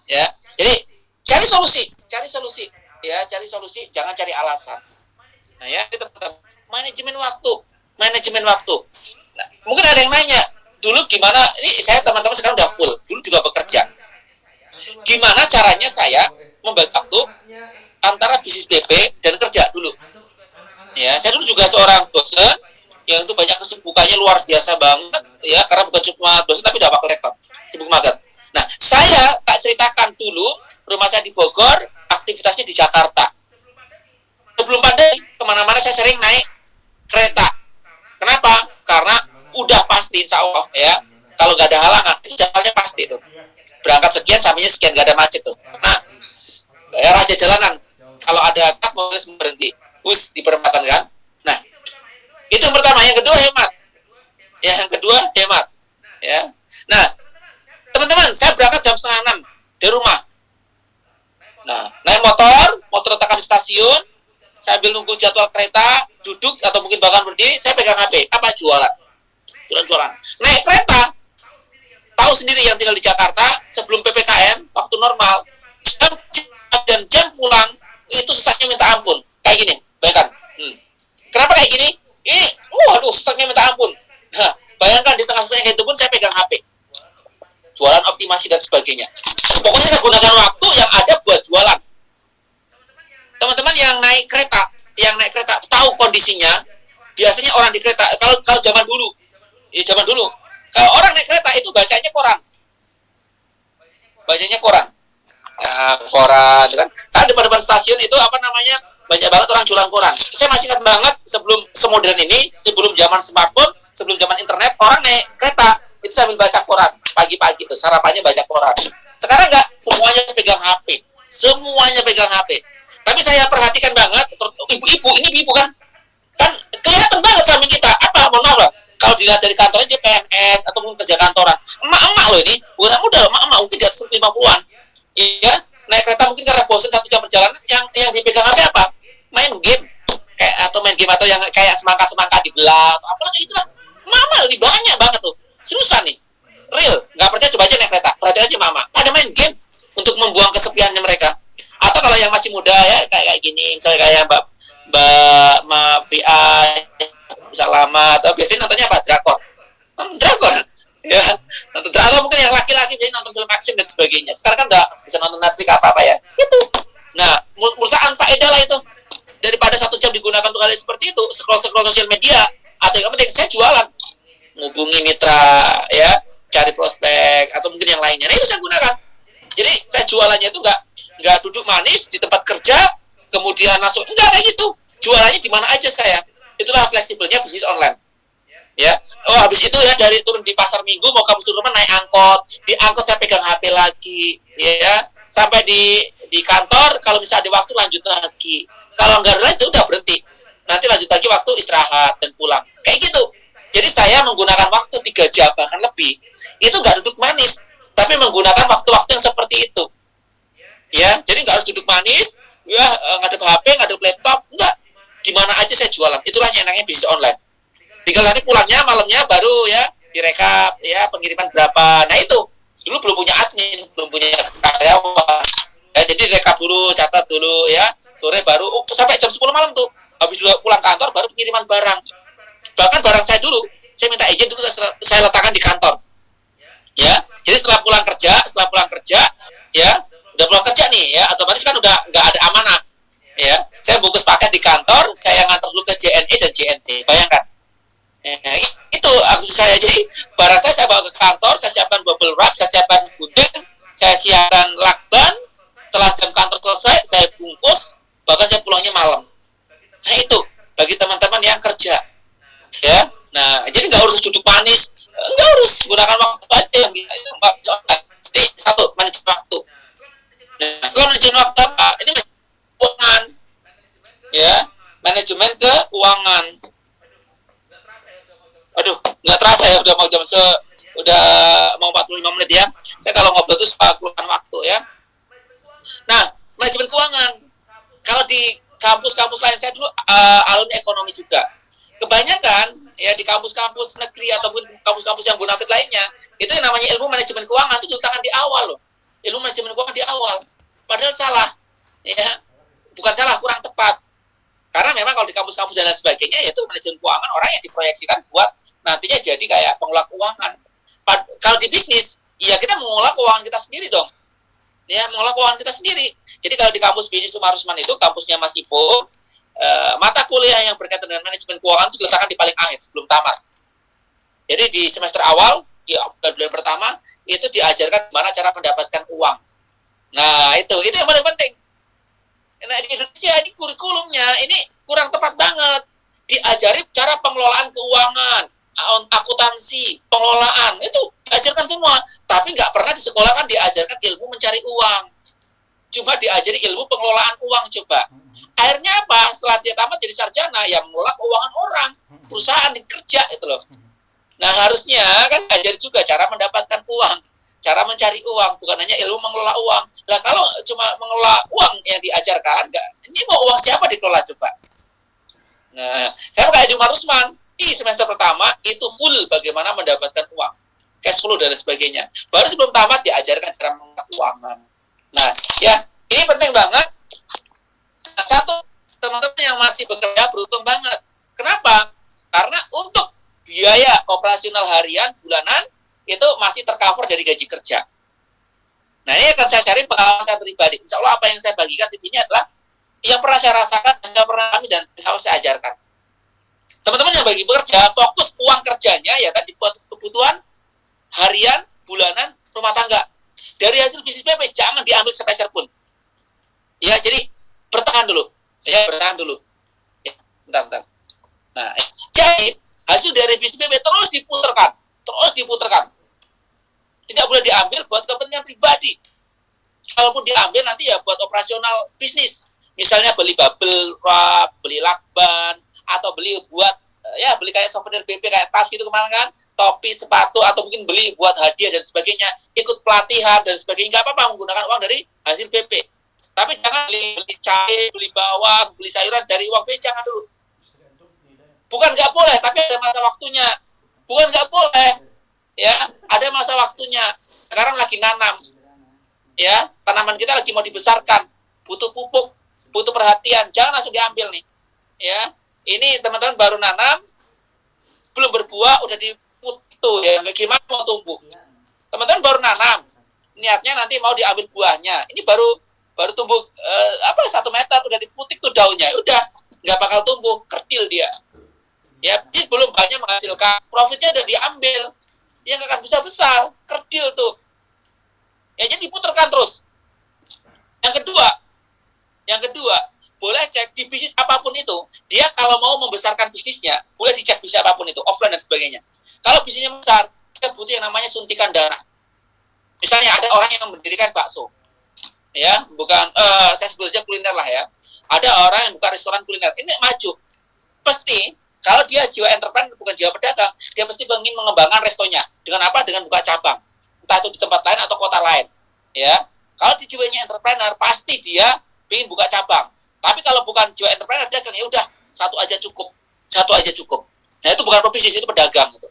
Ya, jadi cari solusi, ya, cari solusi, jangan cari alasan. Nah, ya, itu manajemen waktu, manajemen waktu. Nah, mungkin ada yang nanya, dulu gimana? Ini saya teman-teman sekarang udah full, dulu juga bekerja. Gimana caranya saya membagi waktu antara bisnis BP dan kerja dulu? Ya, saya dulu juga seorang dosen yang itu banyak kesibukannya luar biasa banget, ya, karena bukan cuma dosen tapi udah wakil rektor, sibuk banget. Nah, saya tak ceritakan dulu, rumah saya di Bogor, aktivitasnya di Jakarta. Sebelum pandemi, kemana-mana saya sering naik kereta. Kenapa? Karena udah pasti, insya Allah, ya, kalau nggak ada halangan, itu jalannya pasti tuh. Berangkat sekian, sampainya sekian, nggak ada macet tuh. Nah, ya, raja jalanan. Kalau ada truk, mobil berhenti. Bus di perempatan kan. Nah, itu yang pertama. Yang kedua, hemat. Ya, yang kedua, hemat. Ya. Nah, teman-teman, saya berangkat jam 5:30 dari rumah. Nah, naik motor letakkan di stasiun, sambil nunggu jadwal kereta, duduk atau mungkin bahkan berdiri, saya pegang HP. Apa? Jualan. Jualan. Naik kereta, tahu sendiri yang tinggal di Jakarta, sebelum PPKM, waktu normal, jam pulang, itu susahnya minta ampun. Kayak gini, bayangkan. Kenapa kayak gini? Ini, waduh, susahnya minta ampun. Nah, bayangkan di tengah susahnya itu pun saya pegang HP. Jualan, optimasi, dan sebagainya. Pokoknya saya gunakan waktu yang ada buat jualan. Teman-teman yang naik kereta tahu kondisinya. Biasanya orang di kereta, kalau zaman dulu, kalau orang naik kereta itu bacanya koran. Koran kan. Kan depan stasiun itu banyak banget orang jualan koran. Saya masih ingat banget sebelum semodern ini, sebelum zaman smartphone, sebelum zaman internet, orang naik kereta itu sambil baca koran pagi-pagi tuh, sarapannya baca koran. Sekarang enggak, semuanya pegang HP. Tapi saya perhatikan banget, ibu-ibu, ini ibu kan kelihatan banget samping kita. Apa, mohon maaf lah, kalau dilihat dari kantornya dia PNS atau mungkin kerja kantoran. Emak-emak loh ini, bukan muda, emak-emak mungkin di atas 50-an. Iya, naik kereta mungkin karena bosan 1 jam perjalanan, yang dipegang HP apa? Main game, atau yang kayak semangka dibelah, atau apalah itulah. Mama lebih banyak banget tuh, seriusan nih, real. Nggak percaya coba aja naik kereta, perhatian aja mama, pada main game untuk membuang kesepiannya mereka. Atau kalau yang masih muda ya kayak gini, misalnya kayak Mbak Mafia, Salama, atau biasanya nontonnya apa? Drakor. Ya, nonton drakor mungkin yang laki-laki jadi nonton film action dan sebagainya. Sekarang kan udah bisa nonton Netflix apa ya. Itu. Nah, perusahaan faedah lah itu. Daripada 1 jam digunakan untuk hal seperti itu, scroll sosial media, atau yang penting saya jualan. Ngubungi mitra, ya, cari prospek, atau mungkin yang lainnya. Nah, itu saya gunakan. Jadi saya jualannya itu nggak duduk manis di tempat kerja, kemudian langsung enggak kayak gitu. Jualannya di mana aja saya. Itulah fleksibelnya bisnis online. Ya, habis itu ya dari turun di pasar Minggu mau kampus rumah naik angkot, di angkot saya pegang HP lagi, ya, sampai di kantor kalau misalnya ada waktu lanjut lagi. Kalau nggak ada itu udah berhenti. Nanti lanjut lagi waktu istirahat dan pulang. Kayak gitu. Jadi saya menggunakan waktu 3 jam bahkan lebih. Itu nggak duduk manis, tapi menggunakan waktu-waktu yang seperti itu. Ya, jadi nggak harus duduk manis, ya, ngadep HP, ngadep laptop, enggak. Di mana aja saya jualan. Itulah yang namanya bisnis online. Tinggal nanti pulangnya malamnya baru ya direkap ya pengiriman berapa. Nah itu dulu belum punya admin, belum punya karyawan. Ya, jadi rekap dulu, catat dulu ya. Sore baru sampai jam 10 malam tuh. Habis pulang kantor baru pengiriman barang. Bahkan barang saya dulu saya minta izin dulu saya letakkan di kantor. Ya. Jadi setelah pulang kerja ya, udah pulang kerja nih ya, otomatis kan udah nggak ada amanah. Ya, saya bungkus paket di kantor, saya ngantar dulu ke JNE dan JNT. Bayangkan. Itu aktivitas saya. Jadi barang saya bawa ke kantor, saya siapkan bubble wrap, saya siapkan gunting, saya siapkan lakban. Setelah jam kantor selesai, saya bungkus, bahkan saya pulangnya malam. Nah itu bagi teman-teman yang kerja, ya. Nah jadi nggak harus duduk manis, nggak harus gunakan waktu aja yang jadi satu manajemen waktu. Nah setelah manajemen waktu apa? Ini keuangan, ya, manajemen keuangan. Aduh, nggak terasa ya udah mau 45 menit ya. Saya kalau ngobrol tuh suka keluarkan waktu ya. Nah, manajemen keuangan. Kalau di kampus-kampus lain saya dulu alumni ekonomi juga. Kebanyakan ya di kampus-kampus negeri ataupun kampus-kampus yang bonafit lainnya, itu yang namanya ilmu manajemen keuangan itu diletakkan di awal loh. ilmu manajemen keuangan di awal. Padahal salah, ya, bukan salah, kurang tepat. Karena memang kalau di kampus-kampus dan lain sebagainya, itu manajemen keuangan orang yang diproyeksikan buat nantinya jadi kayak pengelola keuangan. Kalau di bisnis, ya kita mengelola keuangan kita sendiri dong. Ya, mengelola keuangan kita sendiri. Jadi kalau di kampus bisnis Umar Usman itu, kampusnya Mas Ipo, mata kuliah yang berkaitan dengan manajemen keuangan itu diletakkan di paling akhir sebelum tamat. Jadi di semester awal, di bulan pertama, itu diajarkan gimana cara mendapatkan uang. Nah, itu yang paling penting. Nah, di Indonesia ini kurikulumnya ini kurang tepat banget. Diajari cara pengelolaan keuangan, akuntansi, pengelolaan, itu diajarkan semua. Tapi nggak pernah disekolahkan diajarkan ilmu mencari uang. Cuma diajari ilmu pengelolaan uang coba. Akhirnya apa? Setelah dia tamat jadi sarjana, ya mengelola keuangan orang, perusahaan dikerja itu loh. Nah, harusnya kan diajari juga cara mendapatkan uang, cara mencari uang, bukan hanya ilmu mengelola uang. Lah kalau cuma mengelola uang yang diajarkan, enggak, ini mau uang siapa dikelola coba? Nah, saya kayak di Umar Usman, di semester pertama itu full bagaimana mendapatkan uang, cash flow dan sebagainya. Baru sebelum tamat diajarkan cara mengelola keuangan. Nah, ya, ini penting banget. Nah, satu, teman-teman yang masih bekerja beruntung banget. Kenapa? Karena untuk biaya operasional harian, bulanan, itu masih tercover dari gaji kerja. Nah, ini akan saya cari pengalaman saya pribadi. Insya Allah apa yang saya bagikan di sini adalah yang pernah saya rasakan, yang saya pernah alami, dan insya Allah saya ajarkan. Teman-teman yang bagi bekerja, fokus uang kerjanya ya tadi buat kebutuhan harian, bulanan, rumah tangga. Dari hasil bisnis PP jangan diambil sepeser pun. Ya, jadi bertahan dulu. Ya, bertahan dulu. Ya, bentar. Nah, jadi hasil dari bisnis PP terus diputarkan. Tidak boleh diambil buat kepentingan pribadi. Kalaupun diambil nanti ya buat operasional bisnis. Misalnya beli bubble wrap, beli lakban, atau beli buat beli kayak souvenir BP kayak tas gitu kemarin kan, topi, sepatu, atau mungkin beli buat hadiah dan sebagainya, ikut pelatihan dan sebagainya, nggak apa-apa menggunakan uang dari hasil BP. Tapi jangan beli cabai, beli bawang, beli sayuran dari uang BP, jangan dulu. Bukan nggak boleh, tapi ada masa waktunya. Bukan nggak boleh, ya, ada masa waktunya. Sekarang lagi nanam, ya, tanaman kita lagi mau dibesarkan, butuh pupuk, butuh perhatian, jangan langsung diambil nih, ya. Ini teman-teman baru nanam, belum berbuah, udah diputu, ya, nggak gimana mau tumbuh. Teman-teman baru nanam, niatnya nanti mau diambil buahnya, ini baru tumbuh 1 meter, udah diputik tuh daunnya, udah nggak bakal tumbuh, kerdil dia. Ya, dia belum banyak menghasilkan, profitnya udah diambil, dia nggak akan bisa besar, kerdil tuh. Ya, jadi diputarkan terus. Yang kedua, boleh cek di bisnis apapun itu, dia kalau mau membesarkan bisnisnya, boleh dicek bisnis apapun itu, offline dan sebagainya. Kalau bisnisnya besar, dia butuh yang namanya suntikan dana. Misalnya ada orang yang mendirikan bakso, ya, bukan, saya sebut aja kuliner lah ya. Ada orang yang buka restoran kuliner, ini maju. Pasti, kalau dia jiwa entrepreneur, bukan jiwa pedagang, dia pasti ingin mengembangkan restonya. Dengan apa? Dengan buka cabang. Entah itu di tempat lain atau kota lain. Ya, kalau di jiwanya entrepreneur, pasti dia ingin buka cabang. Tapi kalau bukan jiwa entrepreneur, dagang, ya udah, satu aja cukup. Nah, itu bukan pebisnis, itu pedagang gitu.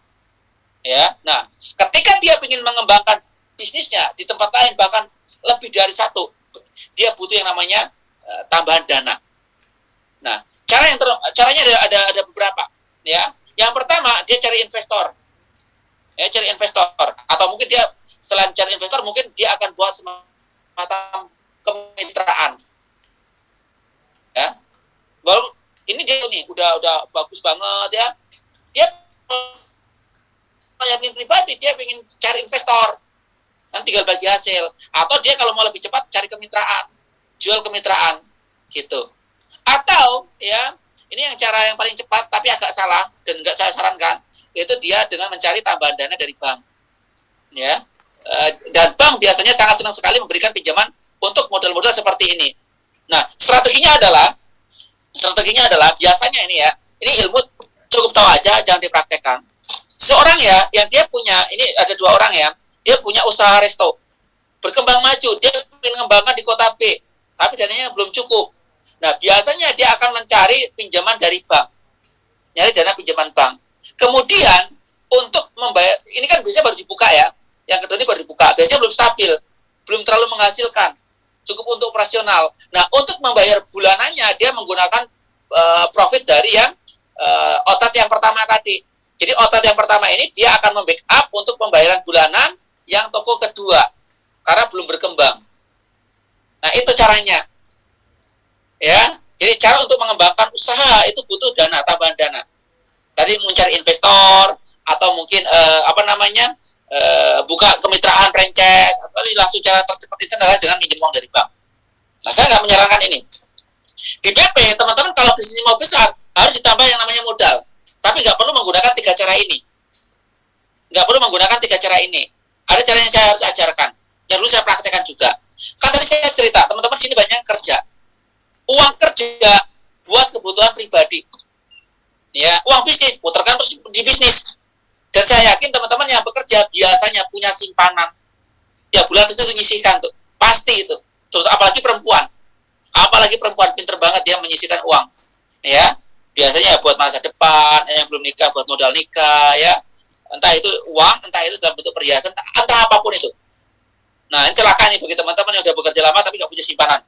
Ya, nah, ketika dia ingin mengembangkan bisnisnya di tempat lain, bahkan lebih dari satu, dia butuh yang namanya tambahan dana. Nah, caranya ada beberapa, ya. Yang pertama, dia cari investor. Ya, cari investor. Atau mungkin dia selain cari investor, mungkin dia akan buat semacam kemitraan. Ya, baru ini dia nih udah bagus banget ya. Dia yang pribadi, dia pengen cari investor, nanti tinggal bagi hasil. Atau dia kalau mau lebih cepat cari kemitraan, jual kemitraan, gitu. Atau ya, ini yang cara yang paling cepat tapi agak salah dan nggak saya sarankan, itu dia dengan mencari tambahan dana dari bank. Ya, dan bank biasanya sangat senang sekali memberikan pinjaman untuk model-model seperti ini. Nah, strateginya adalah biasanya ini ilmu cukup tahu aja, jangan dipraktekkan. Seorang ya, yang dia punya, ini ada 2 orang ya, dia punya usaha resto, berkembang maju, dia ingin mengembangkan di kota B, tapi dananya belum cukup. Nah, biasanya dia akan mencari pinjaman dari bank, nyari dana pinjaman bank. Kemudian untuk membayar, ini kan biasanya baru dibuka ya, yang kedua ini baru dibuka, biasanya belum stabil. belum terlalu menghasilkan, cukup untuk operasional. Nah, untuk membayar bulanannya dia menggunakan profit dari yang otat yang pertama tadi. Jadi otat yang pertama ini dia akan membackup untuk pembayaran bulanan yang toko kedua karena belum berkembang. Nah, itu caranya. Ya, jadi cara untuk mengembangkan usaha itu butuh dana, tambahan dana. Tadi mencari investor atau mungkin buka kemitraan franchise atau langsung cara tercepat itu adalah dengan minjem uang dari bank. Nah, saya nggak menyarankan ini. Di BP, teman-teman kalau bisnis mau besar, harus ditambah yang namanya modal. Tapi nggak perlu menggunakan 3 cara ini. Nggak perlu menggunakan 3 cara ini. Ada cara yang saya harus ajarkan. Yang dulu saya praktekkan juga. Kan tadi saya cerita, teman-teman sini banyak kerja. Uang kerja buat kebutuhan pribadi. Ya, uang bisnis, putarkan terus di bisnis. Dan saya yakin teman-teman yang bekerja biasanya punya simpanan. Ya, bulan itu menyisihkan tuh. Pasti itu. Terus apalagi perempuan pinter banget dia menyisihkan uang, ya biasanya buat masa depan, yang belum nikah buat modal nikah, ya entah itu uang, entah itu dalam bentuk perhiasan, entah apapun itu. Nah, ini celaka nih bagi teman-teman yang udah bekerja lama tapi nggak punya simpanan,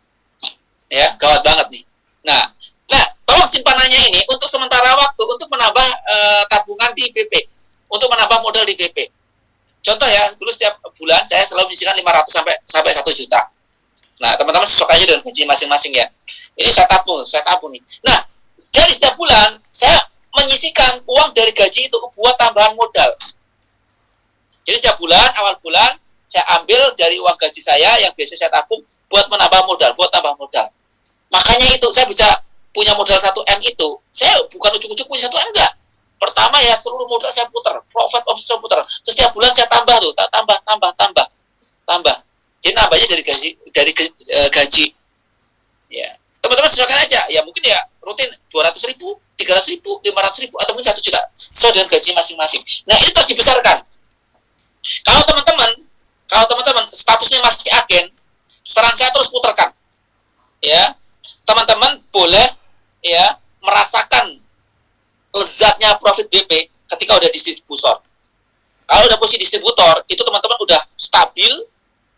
ya gawat banget nih. Nah tolong simpanannya ini untuk sementara waktu untuk menambah tabungan di BP, untuk menambah modal di BP. Contoh ya, dulu setiap bulan saya selalu menyisihkan 500 sampai 1 juta. Nah, teman-teman sesuai aja dengan gaji masing-masing ya. Ini saya tabung nih. Nah, dari setiap bulan saya menyisihkan uang dari gaji itu buat tambahan modal. Jadi setiap bulan, awal bulan saya ambil dari uang gaji saya yang biasa saya tabung buat menambah modal, buat tambah modal. Makanya itu saya bisa punya modal 1M itu. Saya bukan ujuk-ujuk punya 1M enggak. Pertama ya seluruh modal saya putar, profit omset saya putar. Setiap bulan saya tambah tuh, tambah. Jadi nambahnya dari gaji. Ya. Teman-teman sesuaikan aja. Ya mungkin ya rutin 200.000, 300.000, 500.000 atau mungkin 1 juta. Sesuai dengan gaji masing-masing. Nah, itu terus dibesarkan. Kalau teman-teman statusnya masih agen, saran saya terus putarkan. Ya. Teman-teman boleh ya merasakan lezatnya profit BP ketika udah distributor. Kalau udah posisi distributor, itu teman-teman udah stabil,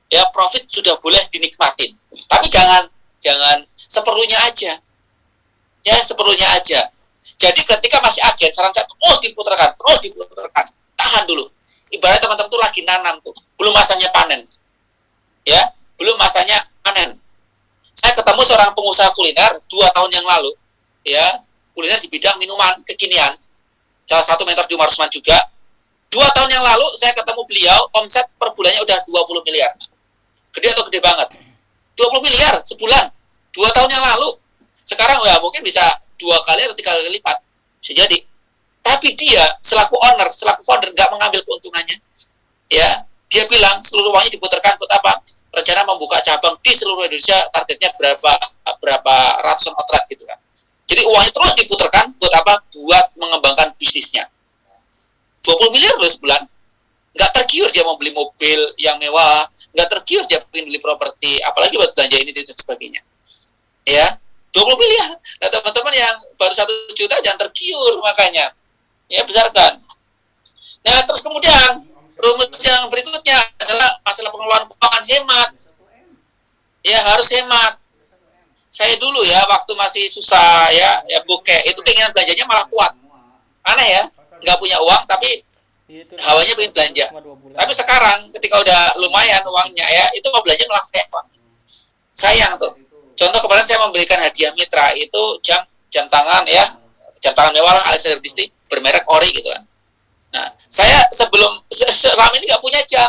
ya profit sudah boleh dinikmatin. Tapi jangan seperlunya aja. Ya, seperlunya aja. Jadi ketika masih agen, saran saya terus diputarkan. Tahan dulu. Ibarat teman-teman tuh lagi nanam tuh, belum masanya panen. Ya, belum masanya panen. Saya ketemu seorang pengusaha kuliner 2 tahun yang lalu, ya, kuliner di bidang minuman kekinian. Salah satu mentor di Umar Usman juga. 2 tahun yang lalu saya ketemu beliau, omset per bulannya udah 20 miliar. Gede atau gede banget? 20 miliar sebulan. 2 tahun yang lalu. Sekarang ya mungkin bisa 2 kali atau 3 kali lipat. Bisa jadi. Tapi dia selaku owner, selaku founder nggak mengambil keuntungannya. Ya, dia bilang seluruh uangnya diputarkan buat apa? Rencana membuka cabang di seluruh Indonesia, targetnya berapa ratusan outlet gitu kan. Jadi uangnya terus diputarkan buat apa? Buat mengembangkan bisnisnya. 20 miliar loh sebulan. Nggak tergiur dia mau beli mobil yang mewah, nggak tergiur dia pengen beli properti, apalagi buat belanja ini dan sebagainya. Ya, 20 miliar. Nah, teman-teman yang baru 1 juta jangan tergiur makanya. Ya, besarkan. Nah, terus kemudian rumus yang berikutnya adalah masalah pengelolaan keuangan, hemat. Ya, harus hemat. Saya dulu ya waktu masih susah ya bokeh, itu keinginan belanjanya malah kuat. Aneh ya, nggak punya uang tapi hawanya pengen belanja. Tapi sekarang ketika udah lumayan uangnya ya, itu mau belanja malah sayang tuh. Contoh kemarin saya membelikan hadiah mitra itu jam tangan ya, jam tangan mewah lah Alexander Christie bermerek ori gitu kan. Nah, saya selama ini nggak punya jam,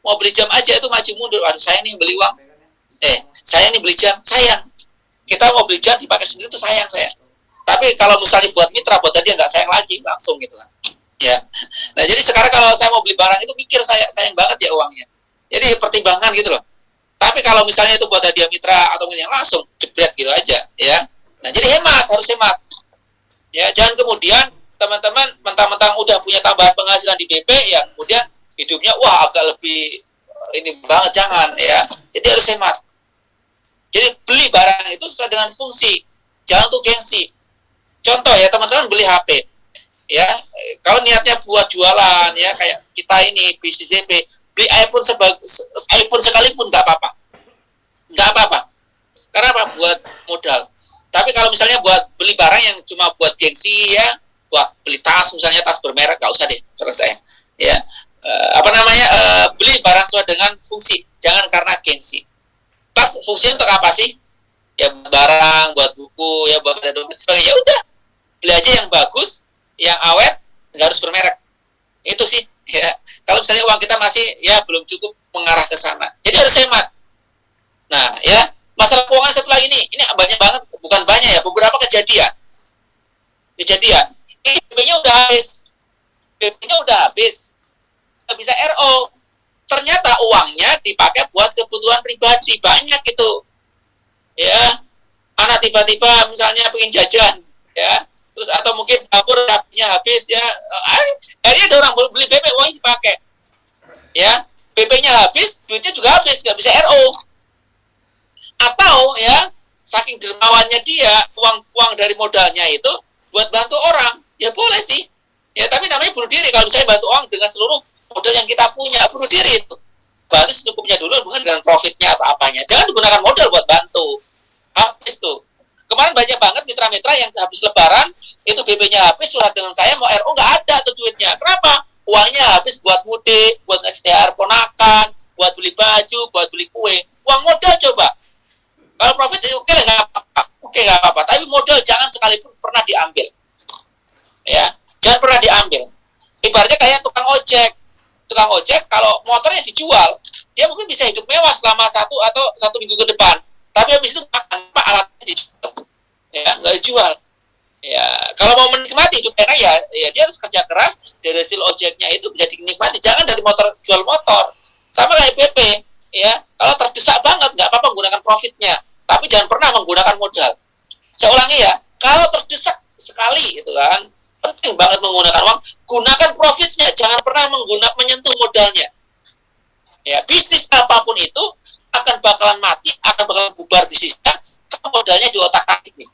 mau beli jam aja itu maju mundur. Aduh, saya nih beli uang, saya nih beli jam, sayang. Kita mau beli jam dipakai sendiri itu sayang saya. Tapi kalau misalnya buat mitra, buat dia nggak sayang lagi, langsung gitu kan. Ya. Nah, jadi sekarang kalau saya mau beli barang itu mikir saya sayang banget ya uangnya. Jadi pertimbangan gitu loh. Tapi kalau misalnya itu buat hadiah mitra atau yang langsung jebret gitu aja, ya. Nah, jadi harus hemat. Ya, jangan kemudian teman-teman mentang-mentang udah punya tambahan penghasilan di BP ya, kemudian hidupnya wah agak lebih ini banget, jangan ya. Jadi harus hemat. Jadi beli barang itu sesuai dengan fungsi, jangan untuk gengsi. Contoh ya, teman-teman beli HP. ya. Kalau niatnya buat jualan, ya kayak kita ini bisnis DP, beli iPhone sekalipun nggak apa-apa, nggak apa-apa. Karena apa? Buat modal. Tapi kalau misalnya buat beli barang yang cuma buat gengsi, ya, buat beli tas misalnya, tas bermerek, nggak usah deh, selesai. Ya, beli barang sesuai dengan fungsi, jangan karena gengsi. Tas fungsinya untuk apa sih? Ya buat barang, buat buku, ya buat ada dompet sebagainya. Ya udah, beli aja yang bagus, yang awet, nggak harus bermerek. Itu sih. Ya, kalau misalnya uang kita masih ya belum cukup mengarah ke sana, jadi harus hemat. Nah, ya, masalah keuangan satu lagi ini banyak banget, bukan banyak ya, beberapa kejadian. Ini BP-nya udah habis, nggak bisa RO. Ternyata uangnya dipakai buat kebutuhan pribadi, banyak itu. Ya, anak tiba-tiba misalnya pengen jajan, ya, terus atau mungkin dapur HP-nya habis, ya, akhirnya ada orang beli BP, uangnya dipakai, ya, BP-nya habis, duitnya juga habis, nggak bisa RO. Atau ya, saking dermawannya dia, uang dari modalnya itu buat bantu orang, ya boleh sih, ya, tapi namanya bunuh diri kalau misalnya bantu orang dengan seluruh modal yang kita punya, bunuh diri itu. Bantu secukupnya dulu, bukan dengan profitnya atau apanya. Jangan digunakan modal buat bantu. Habis tuh. Kemarin banyak banget mitra-mitra yang habis lebaran, itu BP-nya habis, curhat dengan saya, mau RO nggak ada tuh duitnya. Kenapa? Uangnya habis buat mudik, buat ngasih THR ponakan, buat beli baju, buat beli kue. Uang modal coba. Kalau profit, oke, nggak apa-apa. Oke, nggak apa-apa. Tapi modal jangan sekalipun pernah diambil. Ya, jangan pernah diambil. Ibaratnya kayak tukang ojek kalau motornya dijual, dia mungkin bisa hidup mewah selama 1 minggu ke depan, tapi habis itu makan apa alatnya dijual, ya nggak dijual. Ya kalau mau menikmati hidup enak, ya dia harus kerja keras, dari hasil ojeknya itu bisa dinikmati, jangan dari motor jual motor. Sama kayak BP, ya, kalau terdesak banget nggak apa-apa menggunakan profitnya, tapi jangan pernah menggunakan modal. Saya ulangi ya, kalau terdesak sekali itu kan penting banget menggunakan uang, gunakan profitnya, jangan pernah menyentuh modalnya. Ya, bisnis apapun itu akan bakalan mati, akan bakalan bubar bisnisnya kalau modalnya di otak-atik nih.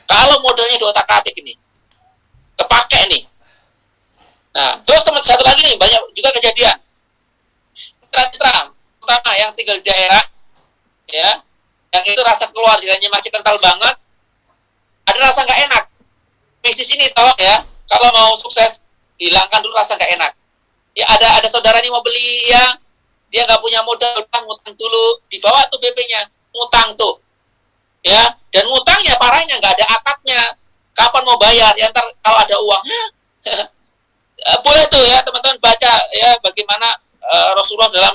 Kalau modalnya di otak-atik ini, kepake nih. Nah, terus teman satu lagi nih, banyak juga kejadian. Mitra-mitra, terutama yang tinggal di daerah, ya, yang itu rasa keluarganya masih kental banget, ada rasa nggak enak. Bisnis ini tolong ya, kalau mau sukses, hilangkan dulu rasa nggak enak. Ya ada saudara nih mau beli, ya, dia nggak punya modal, ngutang dulu, dibawa tuh BP-nya, ngutang tuh, ya, dan ngutangnya parahnya nggak ada akadnya, kapan mau bayar, ya ntar kalau ada uang, boleh tuh ya teman-teman baca ya bagaimana Rasulullah dalam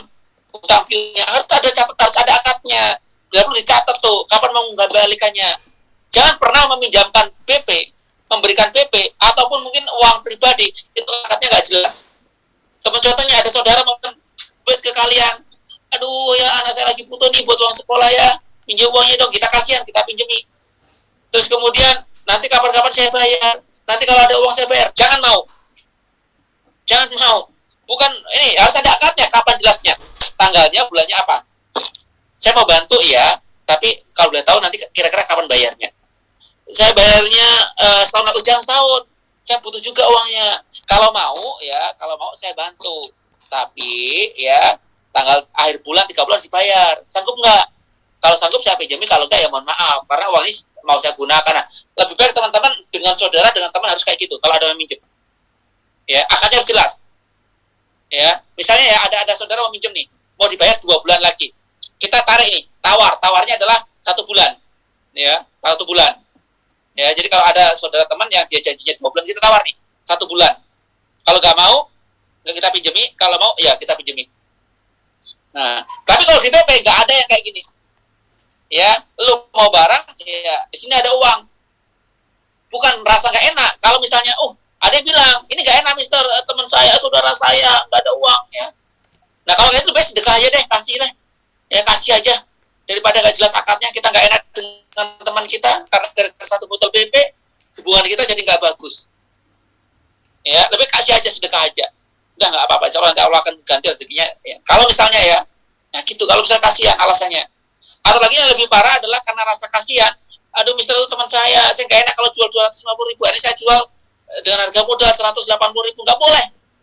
utang piutangnya, harus ada akadnya, perlu dicatat tuh, kapan mau mengembalikannya. Jangan pernah meminjamkan BP, memberikan PP, ataupun mungkin uang pribadi, itu akadnya nggak jelas. Contohnya ada saudara mau duit ke kalian, aduh ya anak saya lagi butuh nih buat uang sekolah, ya, pinjam uangnya dong, kita kasihan, kita pinjemi. Terus kemudian, nanti kapan-kapan saya bayar, nanti kalau ada uang saya bayar, jangan mau. Bukan, ini harus ada akadnya, kapan jelasnya, tanggalnya, bulannya apa. Saya mau bantu ya, tapi kalau boleh tahu nanti kira-kira kapan bayarnya. Saya bayarnya setahun, jangan setahun. Saya butuh juga uangnya. Kalau mau saya bantu. Tapi ya tanggal akhir bulan 3 bulan dibayar. Sanggup nggak? Kalau sanggup saya pinjami, kalau nggak ya mohon maaf. Karena uang ini mau saya gunakan. Nah, lebih baik teman-teman dengan saudara, dengan teman harus kayak gitu. Kalau ada yang minjem, ya akadnya harus jelas. Ya, misalnya ya ada saudara mau minjem nih, mau dibayar 2 bulan lagi. Kita tarik nih, tawarnya adalah 1 bulan. Ya, 1 bulan. Ya, jadi kalau ada saudara teman yang dia janjinya 2 bulan, kita tawar nih 1 bulan. Kalau nggak mau, nggak kita pinjemi. Kalau mau, ya kita pinjemi. Nah, tapi kalau di BP nggak ada yang kayak gini. Ya, lu mau barang, ya di sini ada uang. Bukan rasa nggak enak. Kalau misalnya, ada yang bilang ini nggak enak, Mister, teman saya, saudara saya nggak ada uang, ya. Nah, kalau kayak itu lebih sedekah aja deh, kasih deh. Ya kasih aja. Daripada nggak jelas akadnya, kita nggak enak dengan teman kita karena dari 1 botol BP, hubungan kita jadi nggak bagus. Ya, lebih kasih aja, sedekah aja. Udah nggak apa-apa, insya Allah nanti Allah akan ganti rezekinya. Ya. Kalau misalnya ya gitu, kalau misalnya kasihan alasannya. Atau lagi yang lebih parah adalah karena rasa kasihan. Aduh, Mister, itu teman saya nggak enak kalau jual 250.000, ini saya jual dengan harga modal 180.000,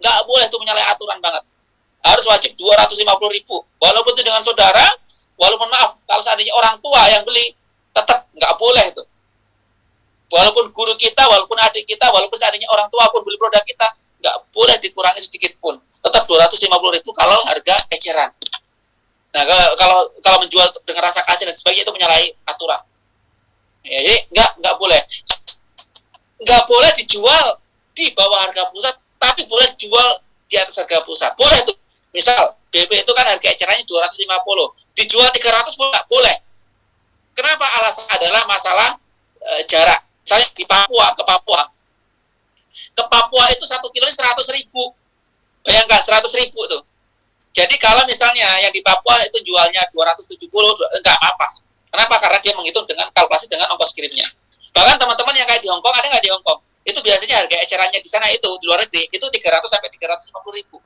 nggak boleh tuh menyalahi aturan banget. Harus wajib 250.000. Walaupun itu dengan saudara, walaupun maaf kalau seandainya orang tua yang beli, tetap nggak boleh itu. Walaupun guru kita, walaupun adik kita, walaupun seandainya orang tua pun beli produk kita, nggak boleh dikurangi sedikit pun. Tetap 250.000 kalau harga eceran. Nah, kalau menjual dengan rasa kasih dan sebagainya itu menyalahi aturan. Ya, jadi nggak boleh. Nggak boleh dijual di bawah harga pusat, tapi boleh dijual di atas harga pusat. Boleh tuh. Misal BP itu kan harga ecerannya 250, dijual 300 pun nggak boleh. Kenapa? Alasan adalah masalah jarak. Misalnya di Papua ke Papua itu 1 kilo 100.000. Bayangkan 100.000 tuh. Jadi kalau misalnya yang di Papua itu jualnya 270, enggak apa-apa. Kenapa? Karena dia menghitung dengan kalkulasi dengan ongkos kirimnya. Bahkan teman-teman yang kayak di Hong Kong, ada nggak di Hong Kong? Itu biasanya harga ecerannya di sana itu, di luar negeri, itu 300 sampai 350.000.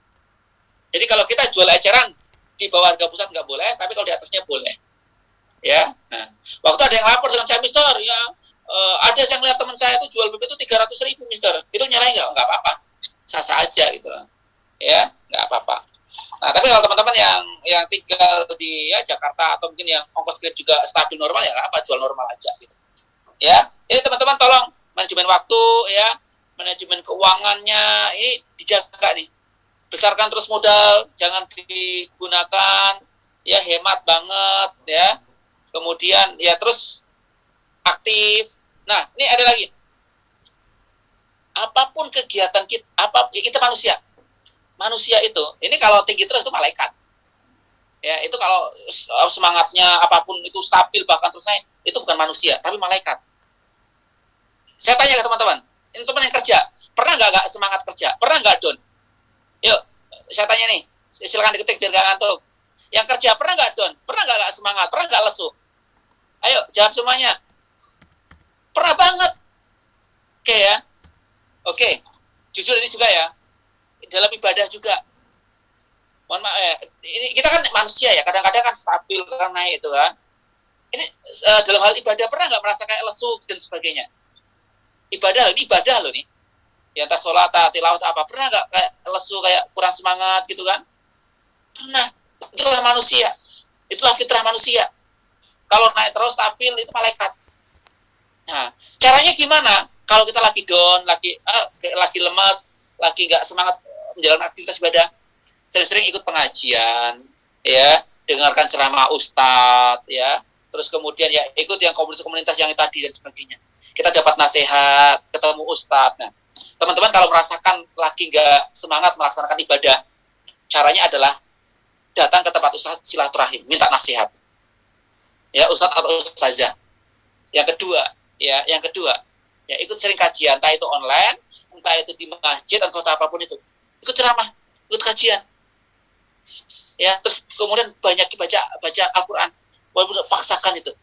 Jadi kalau kita jual eceran di bawah harga pusat nggak boleh, tapi kalau di atasnya boleh. Ya, nah, waktu ada yang lapor dengan saya, Mister, ya ada yang lihat teman saya itu jual BP itu 300.000, Mister. Itu nyalain nggak apa-apa, sah-sah aja gitu, ya, nggak apa-apa. Nah, tapi kalau teman-teman yang tinggal di Jakarta atau mungkin yang ongkos kirim juga stabil normal, ya nggak apa, jual normal aja gitu. Ya, ini teman-teman tolong manajemen waktu, ya, manajemen keuangannya ini dijaga nih. Besarkan terus modal, jangan digunakan, ya, hemat banget, ya. Kemudian ya terus aktif. Nah, ini ada lagi. Apapun kegiatan kita, kita manusia. Manusia itu, ini kalau tinggi terus itu malaikat. Ya, itu kalau semangatnya apapun itu stabil bahkan terus naik, itu bukan manusia, tapi malaikat. Saya tanya ke teman-teman, ini teman yang kerja, pernah nggak semangat kerja? Pernah nggak down? Yuk, saya tanya nih, silakan diketik biar nggak ngantuk. Yang kerja pernah nggak down? Pernah nggak semangat? Pernah nggak lesu? Ayo, jawab semuanya. Pernah banget. Oke ya. Oke, jujur ini juga ya. Dalam ibadah juga. Mohon maaf, ini kita kan manusia ya, kadang-kadang kan stabil kan naik itu kan. Ini dalam hal ibadah pernah nggak merasa kayak lesu dan sebagainya? Ini ibadah loh nih. Ya entah sholat, tilawah, apa, pernah nggak kayak lesu, kayak kurang semangat gitu kan? Pernah. Itulah manusia. Itulah fitrah manusia. Kalau naik terus stabil itu malaikat. Nah, caranya gimana? Kalau kita lagi down, lagi lemas, lagi nggak semangat menjalankan aktivitas ibadah, sering-sering ikut pengajian, ya, dengarkan ceramah ustadz, ya, terus kemudian ya ikut yang komunitas-komunitas yang tadi dan sebagainya. Kita dapat nasihat, ketemu ustadz. Nah, teman-teman kalau merasakan lagi nggak semangat melaksanakan ibadah, caranya adalah datang ke tempat ustadz, silaturahim, minta nasihat. Ya, ustadz atau ustazah. Yang kedua, ya ikut sering kajian, entah itu online, entah itu di masjid, atau apapun itu. Ikut ceramah, ikut kajian. Ya, terus kemudian banyak baca Al-Quran, walaupun paksakan itu.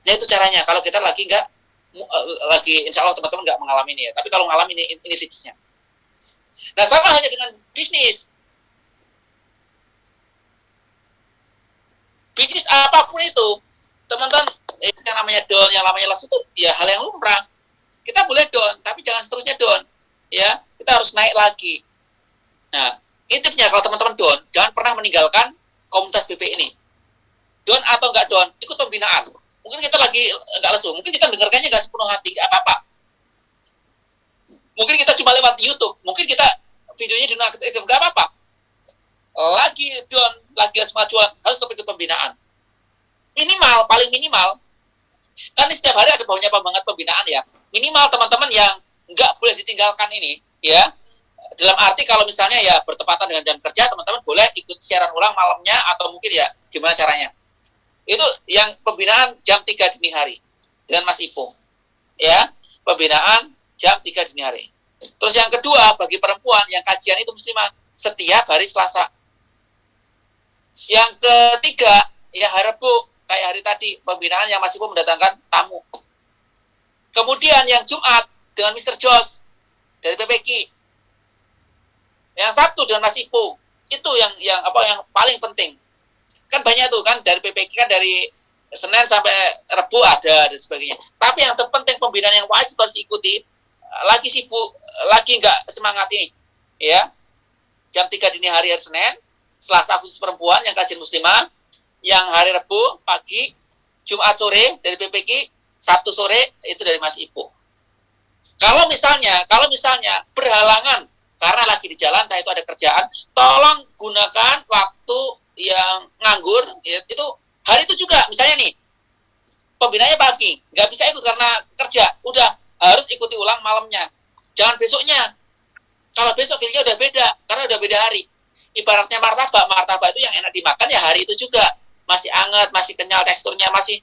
Nah, itu caranya. Kalau kita lagi insya Allah teman-teman nggak mengalami ini ya. Tapi kalau mengalami ini tipsnya. Nah, sama halnya dengan bisnis. Bisnis apapun itu, teman-teman, yang namanya down, yang namanya lesu itu ya hal yang lumrah. Kita boleh down, tapi jangan seterusnya down. Ya, kita harus naik lagi. Nah, ini tipsnya kalau teman-teman down, jangan pernah meninggalkan komunitas BP ini. Down atau nggak down, ikut pembinaan. Mungkin kita lagi nggak lesu, mungkin kita dengarkannya nggak sepenuh hati, nggak apa-apa. Mungkin kita cuma lewat YouTube, mungkin kita videonya di nggak apa-apa. Lagi down, lagi kemajuan, harus tetap ikut pembinaan. Minimal, paling minimal, kan setiap hari ada banyak banget pembinaan ya. Minimal teman-teman yang nggak boleh ditinggalkan ini, ya. Dalam arti kalau misalnya ya bertepatan dengan jam kerja, teman-teman boleh ikut siaran ulang malamnya atau mungkin ya gimana caranya. Itu yang pembinaan jam 3 dini hari dengan Mas Ipung. Ya, pembinaan jam 3 dini hari. Terus yang kedua, bagi perempuan yang kajian itu muslimah setiap hari Selasa. Yang ketiga, ya hari Rabu, kayak hari tadi, pembinaan yang Mas Ipung mendatangkan tamu. Kemudian yang Jumat dengan Mr. Jos dari PPK. Yang Sabtu dengan Mas Ipung. Itu yang paling penting. Kan banyak tuh kan dari PPK kan dari Senin sampai Rabu ada dan sebagainya. Tapi yang terpenting pembinaan yang wajib harus diikuti lagi sibuk, lagi nggak semangat ini, ya. Jam 3 dini hari Senin, Selasa khusus perempuan yang kajian muslimah, yang hari Rabu pagi, Jumat sore dari PPK, Sabtu sore itu dari Mas Ibu. Kalau misalnya berhalangan karena lagi di jalan, entah itu ada kerjaan, tolong gunakan waktu yang nganggur, ya, itu hari itu juga. Misalnya nih, pembinaannya pagi, nggak bisa ikut karena kerja, udah harus ikuti ulang malamnya. Jangan besoknya. Kalau besok feelnya udah beda, karena udah beda hari. Ibaratnya martabak itu yang enak dimakan ya hari itu juga. Masih anget, masih kenyal, teksturnya masih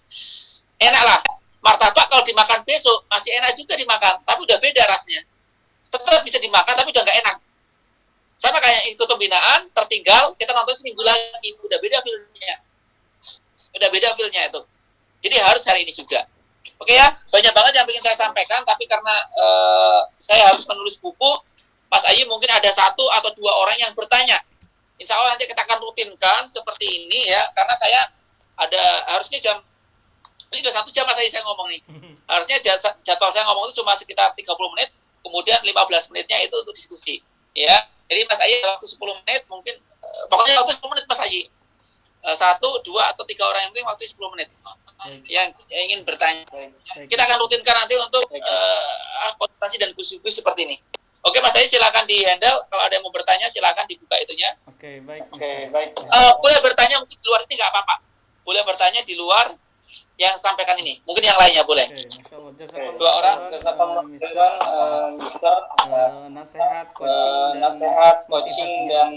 enak lah. Martabak kalau dimakan besok, masih enak juga dimakan, tapi udah beda rasanya. Tetap bisa dimakan, tapi udah nggak enak. Sama kayak ikut pembinaan, tertinggal, kita nonton seminggu lagi, udah beda feelnya. Udah beda feelnya itu. Jadi harus hari ini juga. Oke ya, banyak banget yang ingin saya sampaikan, tapi karena saya harus menulis buku, Mas Ayi mungkin ada 1 atau 2 orang yang bertanya. Insya Allah nanti kita akan rutinkan seperti ini ya, karena saya harusnya ini udah 1 jam Mas Ayi saya ngomong nih. Harusnya jadwal saya ngomong itu cuma sekitar 30 menit, kemudian 15 menitnya itu untuk diskusi. Ya, jadi Mas Ayi waktu 10 menit mungkin, pokoknya waktu 10 menit Mas Ayi. 1, 2, atau 3 orang yang penting waktu 10 menit yang ingin bertanya. Kita akan rutinkan nanti untuk konsultasi dan diskusi seperti ini. Oke Mas Ayi, silakan di handle. Kalau ada yang mau bertanya silakan dibuka itunya. Oke, baik. Boleh bertanya mungkin di luar ini nggak apa-apa. Boleh bertanya di luar yang sampaikan ini. Mungkin yang lainnya boleh. Masya 2 orang. Mister, nasihat coaching dan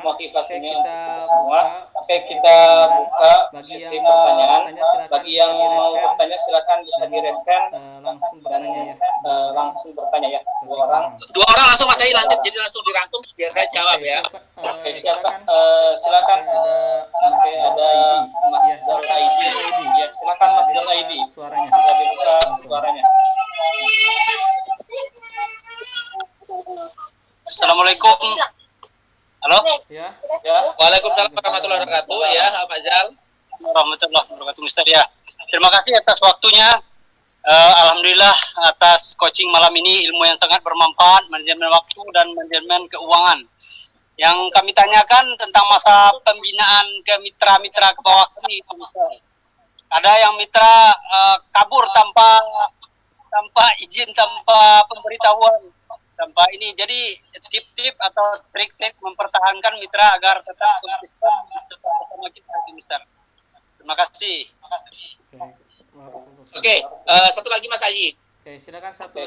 motivasinya kita semua. Oke, kita buka sesi pertanyaan. Bagi yang mau bertanya silakan bisa diresen langsung bertanya ya. 2 orang. 2 orang langsung Mas Ayi lanjut, jadi langsung dirangkum biar saya jawab ya. Silakan. Ada Mas Zal Aidi. Ya, silakan Mas Zal Aidi. Suaranya. Bisa dibuka suaranya. Assalamualaikum. Halo? Ya. Waalaikumsalam warahmatullahi wabarakatuh. Ya, Pak Zal. Warahmatullahi wabarakatuh, Mister ya. Terima kasih atas waktunya. Alhamdulillah atas coaching malam ini, ilmu yang sangat bermanfaat, manajemen waktu dan manajemen keuangan. Yang kami tanyakan tentang masa pembinaan ke mitra-mitra ke bawah kami, Mister. Ada yang mitra kabur tanpa izin, tanpa pemberitahuan, tanpa ini. Jadi tip-tip atau trik-trik mempertahankan mitra agar tetap konsisten tetap bersama kita, Mister. Terima kasih. Oke, 1 lagi Mas Ayi. Oke, silakan satu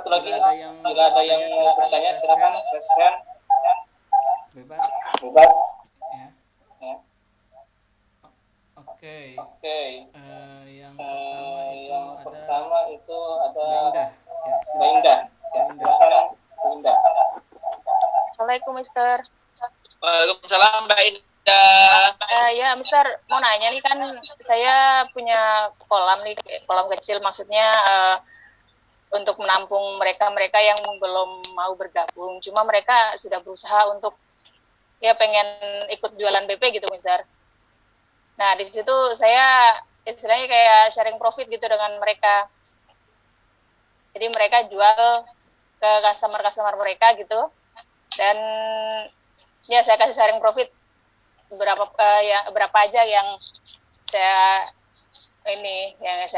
lagi. Bila ada yang mau bertanya silakan resen. Bebas. Ya. Oke. Yang pertama itu ada Mbak Indah. Silakan Mbak Indah. Assalamualaikum, Mister. Waalaikumsalam Mbak Indah. Ya, Mister, mau nanya nih, kan saya punya kolam kecil, maksudnya untuk menampung mereka yang belum mau bergabung. Cuma mereka sudah berusaha untuk ya pengen ikut jualan BP gitu, Mister. Nah, di situ saya istilahnya kayak sharing profit gitu dengan mereka. Jadi mereka jual ke customer mereka gitu. Dan ya saya kasih sharing profit berapa aja yang saya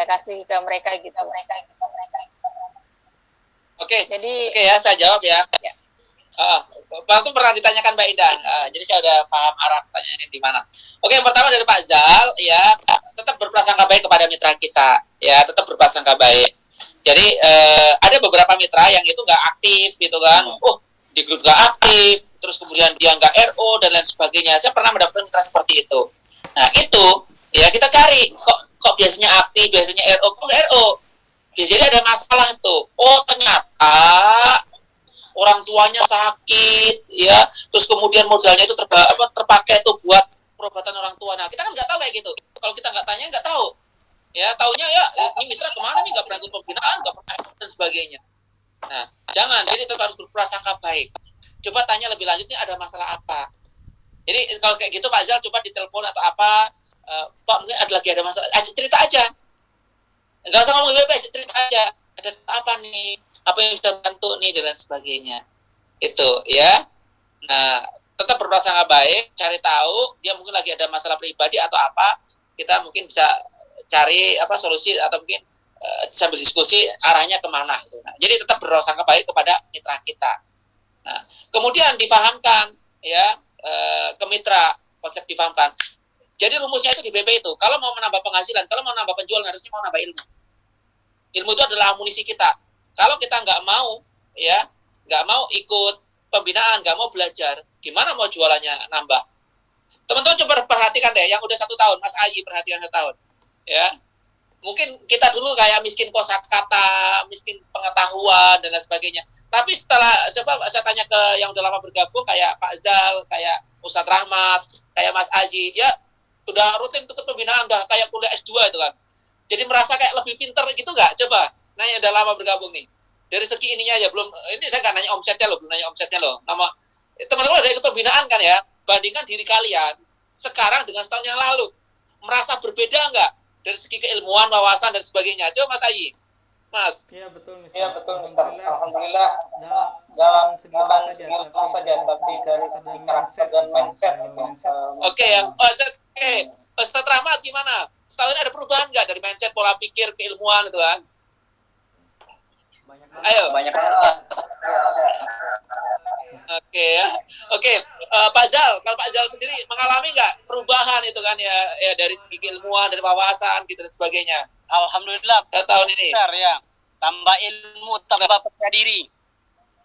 kasih ke mereka gitu. Oke. Jadi ya saya jawab ya. Waktu pernah ditanyakan Mbak Indah, jadi saya udah paham arah pertanyaannya di mana. Oke, yang pertama dari Pak Zal, ya tetap berprasangka baik kepada mitra kita, ya tetap berprasangka baik. Jadi ada beberapa mitra yang itu nggak aktif gitu kan, di grup nggak aktif, terus kemudian dia nggak RO dan lain sebagainya. Saya pernah mendapatkan mitra seperti itu. Nah itu ya kita cari kok biasanya aktif, biasanya RO, kok nggak RO? Biasanya ada masalah tuh. Oh ternyata orang tuanya sakit, ya, terus kemudian modalnya itu terpakai tuh buat perobatan orang tua. Nah, kita kan nggak tahu kayak gitu. Kalau kita nggak tanya, nggak tahu. Ya, taunya ya, ini mitra kemana nih, nggak pernah ikut pembinaan, nggak pernah dan sebagainya. Nah, jangan. Jadi tetap harus berprasangka baik. Coba tanya lebih lanjut, nih ada masalah apa. Jadi kalau kayak gitu Pak Zal, coba ditelepon atau apa, Pak mungkin ada masalah, cerita aja. Nggak usah ngomong lebih, cerita aja. Ada apa nih? apa yang bisa bantu nih dan lain sebagainya. Itu ya. Nah, tetap berprasangka baik, cari tahu dia mungkin lagi ada masalah pribadi atau apa, kita mungkin bisa cari solusi atau mungkin sambil diskusi arahnya kemana gitu. Nah, jadi tetap berprasangka baik kepada mitra kita. Nah, kemudian difahamkan ya ke mitra, konsep difahamkan. Jadi rumusnya itu di BP itu, kalau mau menambah penghasilan, kalau mau menambah penjualan, harusnya mau nambah ilmu. Ilmu itu adalah amunisi kita. Kalau kita nggak mau ikut pembinaan, nggak mau belajar, gimana mau jualannya nambah? Teman-teman coba perhatikan deh, yang udah 1 tahun, Mas Ayi perhatikan 1 tahun, ya. Mungkin kita dulu kayak miskin kosakata, miskin pengetahuan dan lain sebagainya. Tapi setelah coba saya tanya ke yang udah lama bergabung, kayak Pak Zal, kayak Ustadz Rahmat, kayak Mas Aji, ya udah rutin ikut pembinaan, udah kayak kuliah S2 itu kan. Jadi merasa kayak lebih pinter gitu nggak? Coba, nah yang udah lama bergabung nih. Dari segi ininya aja belum, ini saya nggak nanya omsetnya loh, belum nanya omsetnya loh. Nama teman-teman ada ikut pembinaan kan ya? Bandingkan diri kalian sekarang dengan setahun yang lalu, merasa berbeda nggak dari segi keilmuan, wawasan dan sebagainya? Coba Mas Ayi, Mas. Iya betul, Mister. Iya betul, Mister. Alhamdulillah. Dalam segi Bukan ilmu ilmu saja, tapi dari segi karakter dan mindset. Oke ya, oke. Ustadz Rahmat gimana? Setahun ini ada perubahan nggak dari mindset, pola pikir, keilmuan itu kan? Ayo. Banyak banget. Oke ya. Oke. Pak Zal, kalau Pak Zal sendiri mengalami nggak perubahan itu kan ya dari segi keilmuan, dari wawasan gitu dan sebagainya? Alhamdulillah Tahun ini. besar ya. Tambah ilmu, tambah percaya diri.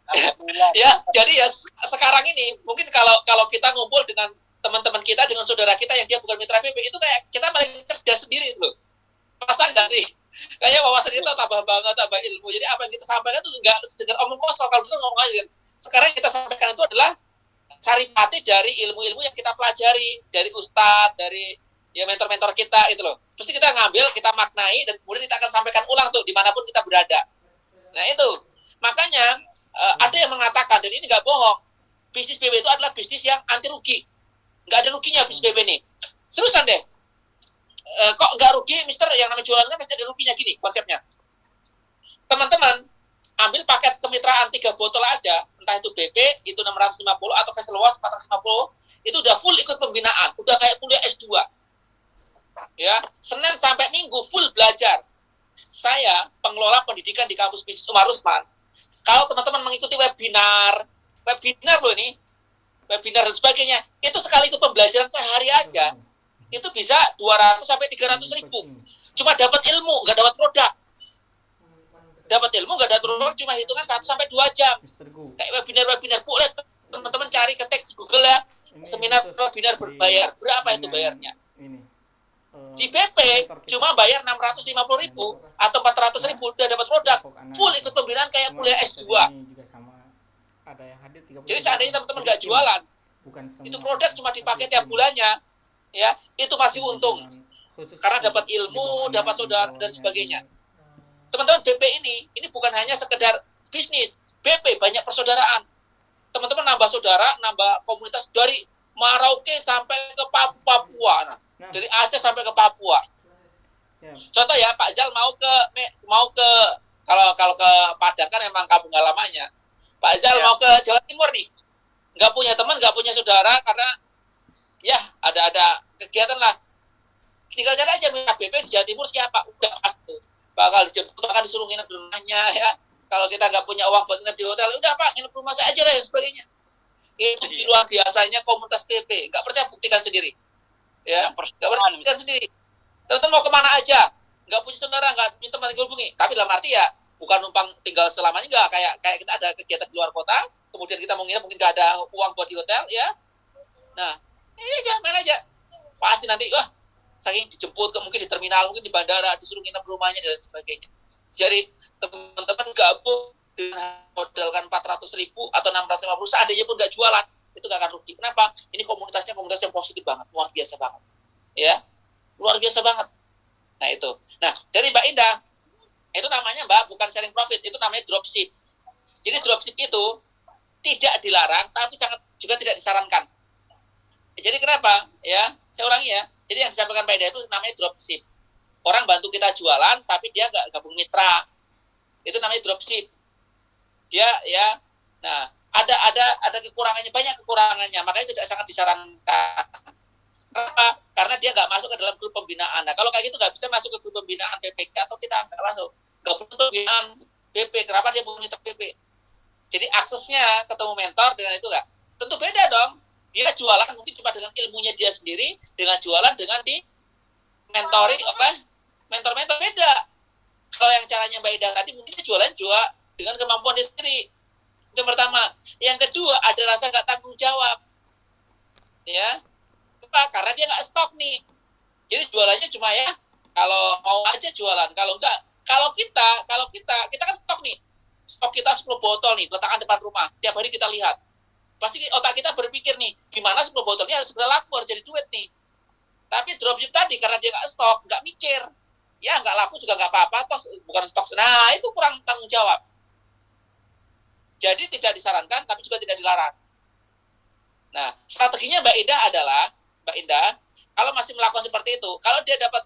Alhamdulillah. Ya, jadi ya sekarang ini mungkin kalau kita ngumpul dengan teman-teman kita, dengan saudara kita yang dia bukan mitra PP, itu kayak kita paling cerdas sendiri itu loh. Masa enggak sih? Kayaknya wawasan kita tambah banget, tambah ilmu. Jadi apa yang kita sampaikan itu enggak sekedar omong kosong, kalau dulu ngomong aja. Sekarang yang kita sampaikan itu adalah saripati dari ilmu-ilmu yang kita pelajari dari ustadz, dari ya mentor-mentor kita itu loh. Terus kita ngambil, kita maknai, dan kemudian kita akan sampaikan ulang tuh dimanapun kita berada. Nah itu, makanya ada yang mengatakan, dan ini nggak bohong, bisnis BB itu adalah bisnis yang anti rugi. Nggak ada ruginya bisnis BB ini. Seriusan deh. Kok nggak rugi, Mister? Yang namanya jualan kan pasti ada ruginya. Gini konsepnya. Teman-teman, ambil paket kemitraan 3 botol aja, entah itu BP, itu 650, atau Vessel Wash 450, itu udah full ikut pembinaan. Udah kayak kuliah S2. Ya, Senin sampai Minggu full belajar. Saya, pengelola pendidikan di kampus bisnis Umar Usman, kalau teman-teman mengikuti webinar loh ini, webinar dan sebagainya, itu sekali itu pembelajaran sehari aja, itu bisa 200 sampai 300 ribu. Cuma dapat ilmu, nggak dapat produk. Dapat ilmu, nggak dapat produk, cuma hitungan 1 sampai 2 jam. Kayak webinar, boleh teman-teman cari, ketik di Google ya, seminar webinar berbayar. Berapa itu bayarnya? Di BP cuma bayar 650 ribu atau 400 ribu udah dapat produk, full ikut pembinaan kayak kuliah S2. Jadi seandainya teman-teman nggak jualan, itu produk cuma dipakai tiap bulannya, ya itu masih untung karena dapat ilmu, dapat saudara dan sebagainya. Teman-teman, BP ini bukan hanya sekedar bisnis. BP banyak persaudaraan. Teman-teman nambah saudara, nambah komunitas dari Merauke sampai ke Papua. Nah, dari Aceh sampai ke Papua. Contoh ya, Pak Zal mau ke kalau ke Padang kan emang kampung halamannya. Pak Zal mau ke Jawa Timur nih. Nggak punya teman, nggak punya saudara karena ya ada kegiatan lah. Tinggal cari aja minta BP di Jawa Timur siapa, udah pasti bakal dijemput, akan disuruh nginep di rumahnya ya. Kalau kita nggak punya uang buat nginep di hotel, udah Pak nginep rumah saya aja lah dan sebagainya. Itu luar biasanya komunitas BP. Nggak percaya buktikan sendiri. Ya, nggak percaya buktikan sendiri. Teman-teman mau kemana aja, nggak punya saudara, nggak punya teman tinggal hubungi. Tapi dalam arti ya bukan numpang tinggal selamanya, nggak kayak kita ada kegiatan di luar kota, kemudian kita mau nginep mungkin nggak ada uang buat di hotel ya. Nah, ini aja main aja. Pasti nanti saking dijemput mungkin di terminal, mungkin di bandara, disuruh nginep rumahnya dan sebagainya. Jadi teman-teman gabung dengan modalkan 400 ribu atau 650, seandainya pun nggak jualan, itu nggak akan rugi. Kenapa? Ini komunitas yang positif banget, luar biasa banget, ya, luar biasa banget. Nah itu. Nah dari Mbak Indah, itu namanya Mbak bukan sharing profit, itu namanya dropship. Jadi dropship itu tidak dilarang, tapi sangat juga tidak disarankan. Jadi kenapa? Ya, saya ulangi ya. Jadi yang disampaikan Mbak Indah itu namanya dropship. Orang bantu kita jualan, tapi dia nggak gabung mitra. Itu namanya dropship. dia ya. Nah, ada kekurangannya, banyak kekurangannya, makanya tidak sangat disarankan. Kenapa? Karena dia nggak masuk ke dalam grup pembinaan. Nah, kalau kayak gitu nggak bisa masuk ke grup pembinaan PPK, atau kita nggak masuk, nggak butuh pembinaan BP. Kenapa dia punya PP? Jadi aksesnya ketemu mentor dengan itu nggak? Tentu beda dong. Dia jualan mungkin cuma dengan ilmunya dia sendiri, dengan jualan dengan di mentoring oleh mentor-mentor, beda. Kalau yang caranya Mbak Ida tadi, mungkin dia jualan juga dengan kemampuan dia sendiri. Itu yang pertama. Yang kedua, ada rasa nggak tanggung jawab. Ya, kenapa? Karena dia nggak stok nih. Jadi jualannya cuma ya kalau mau aja jualan. Kalau kita kan stok nih. Stok kita 10 botol nih, letakkan depan rumah. Tiap hari kita lihat. Pasti otak kita berpikir nih, gimana 10 botol ini harus segera laku, harus jadi duit nih. Tapi dropship tadi, karena dia nggak stok, nggak mikir. Ya, nggak laku juga nggak apa-apa, toh bukan stok. Nah, itu kurang tanggung jawab. Jadi tidak disarankan, tapi juga tidak dilarang. Nah, strateginya Mbak Indah, kalau masih melakukan seperti itu, kalau dia dapat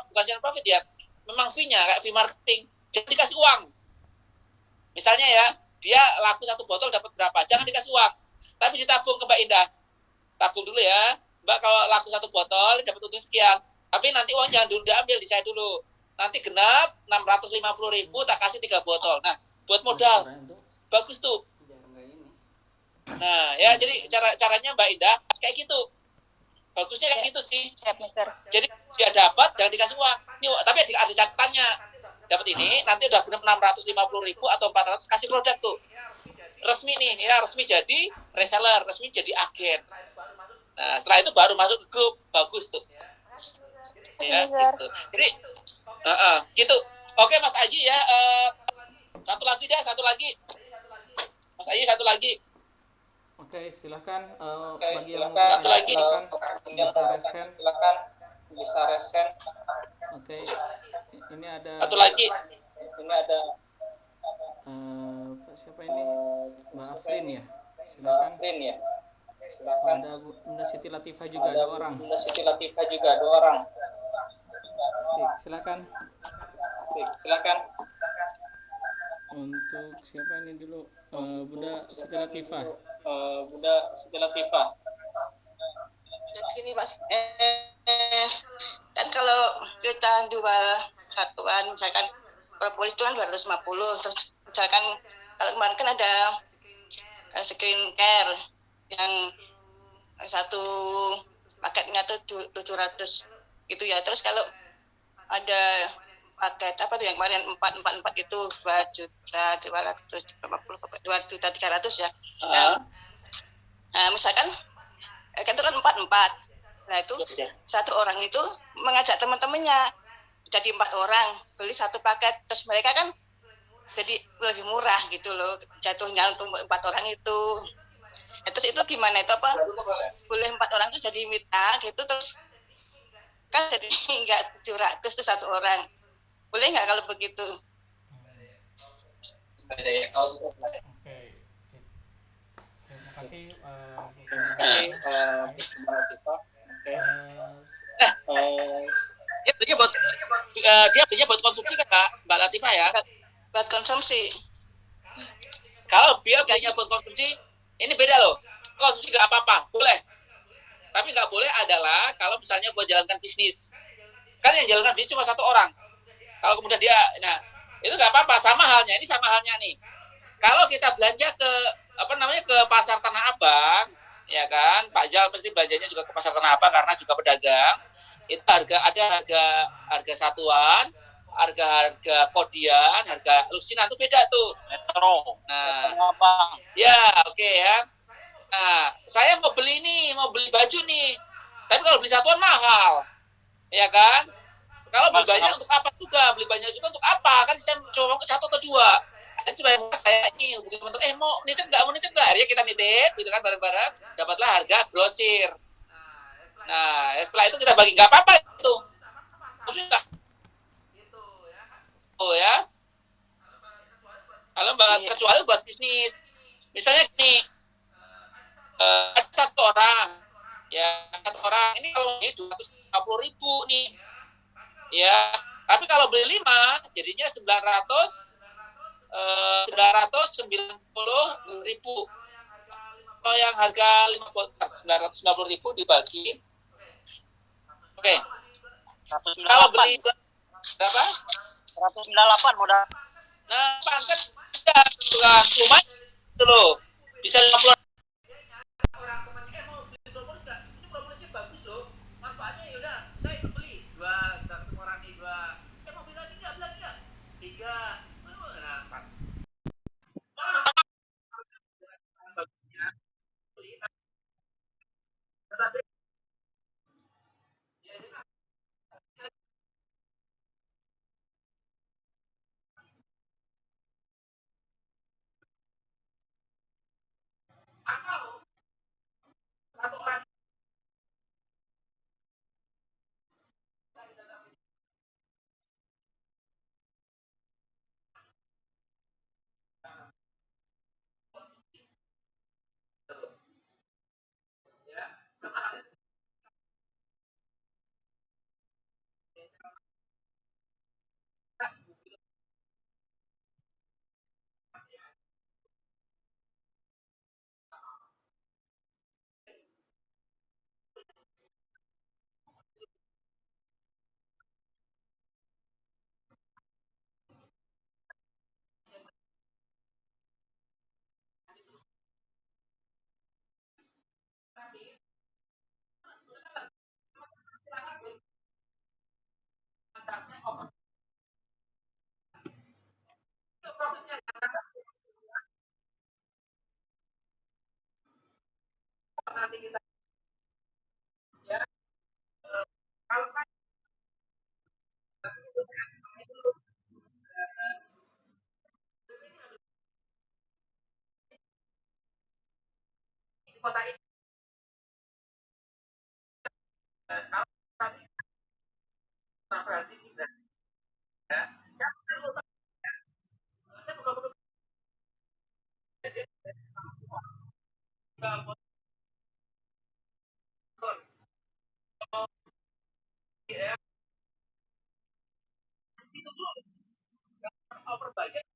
bukan sharing profit ya, memang fee-nya kayak fee marketing, jangan dikasih uang. Misalnya ya, dia laku 1 botol dapat berapa, jangan dikasih uang, tapi ditabung ke Mbak Indah. Tabung dulu ya, Mbak, kalau laku 1 botol dapat untung sekian, tapi nanti uang jangan dulu diambil di saya dulu. Nanti genap 650.000, tak kasih 3 botol. Nah, buat modal. Bagus tuh. Nah, ya jadi caranya Mbak Indah kayak gitu. Bagusnya kayak gitu sih. Siap, Mister. Jadi dia dapat, jangan dikasih uang. Nih, tapi ada catatannya. Dapat ini, nanti udah genap 650.000 atau 400, kasih produk tuh. Resmi nih, ya resmi jadi reseller, resmi jadi agen. Nah, setelah itu baru masuk ke grup. Bagus tuh. Ya, gitu. Jadi, gitu. Oke, Mas Aji ya. Satu lagi. Mas Aji, satu lagi. Oke, silakan. Bagi yang silakan. Satu lagi. silakan bisa resen. Oke, ini ada. Satu lagi. Siapa ini? Mbak Afrin ya. Silakan. Ada Bunda Siti Latifah juga, ada orang. Silakan. Untuk siapa ini dulu? Bunda Siti Latifah. Jadi gini Mas, kan kalau kita jual satuan, misalkan propolis itu kan 250, terus misalkan kalau kemarin kan ada skincare yang satu paketnya tuh 700 gitu ya. Terus kalau ada paket apa tuh yang kemarin 444 itu 2.250, 2.300 ya. Nah, misalkan itu kan 44. Nah itu satu orang itu mengajak teman-temannya, jadi 4 orang beli satu paket, terus mereka kan jadi lebih murah gitu loh jatuhnya untuk 4 orang itu. Terus itu gimana itu, apa boleh 4 orang itu jadi mitra gitu, terus kan jadi nggak 700 tuh satu orang, boleh nggak kalau begitu? Terima kasih. Dia belinya buat konsumsi kan, Mbak Latifah ya? Buat konsumsi. Kalau dia belinya buat konsumsi, ini beda loh. Konsumsi nggak apa-apa, boleh. Tapi nggak boleh adalah kalau misalnya buat jalankan bisnis. Kan yang jalankan bisnis cuma 1 orang. Kalau kemudian dia, nah itu nggak apa-apa. Sama halnya nih. Kalau kita belanja ke ke pasar Tanah Abang, ya kan, Pak Zal pasti belanjanya juga ke pasar Tanah Abang karena juga pedagang. Itu harga satuan, harga kodian, harga luksinan itu beda tuh. Metro. Nah, Abang. ya oke ya. Nah, saya mau beli baju nih. Tapi kalau beli satuan mahal, ya kan? Kalau beli banyak untuk apa juga? Beli banyak juga untuk apa? Kan saya cuma mau 1 atau 2. Nanti supaya saya ini hubungi teman-teman, mau nitip nggak? Akhirnya kita nitip, gitu kan, bareng-bareng, dapatlah harga grosir. Nah, setelah itu kita bagi, nggak apa-apa itu. Sudah. Oh ya. Kalau kecuali buat bisnis. Misalnya gini, ada 1 orang, ya 1 orang ini kalau beli 250.000 nih, ya. Tapi kalau beli 5, jadinya 900. 990.000. Kalau yang harga 5 voltar 990.000 dibagi. Oke. Kalau beli berapa? 198 modal. Nah, pangkat bukan cuma itu loh. Bisa 50. Orang pemetiknya mau beli propolisnya, ini propolisnya bagus loh. Manfaatnya ya udah, saya ikut beli. 2, ketemu orang di 2. Mau beli lagi enggak? Bilang enggak. 3. Nah, 4. Tetapi satu orang nanti kita ya. Kalau saya di kota ini kalau kami berarti tidak ya. Saya bukan ya. Itu dulu overbudget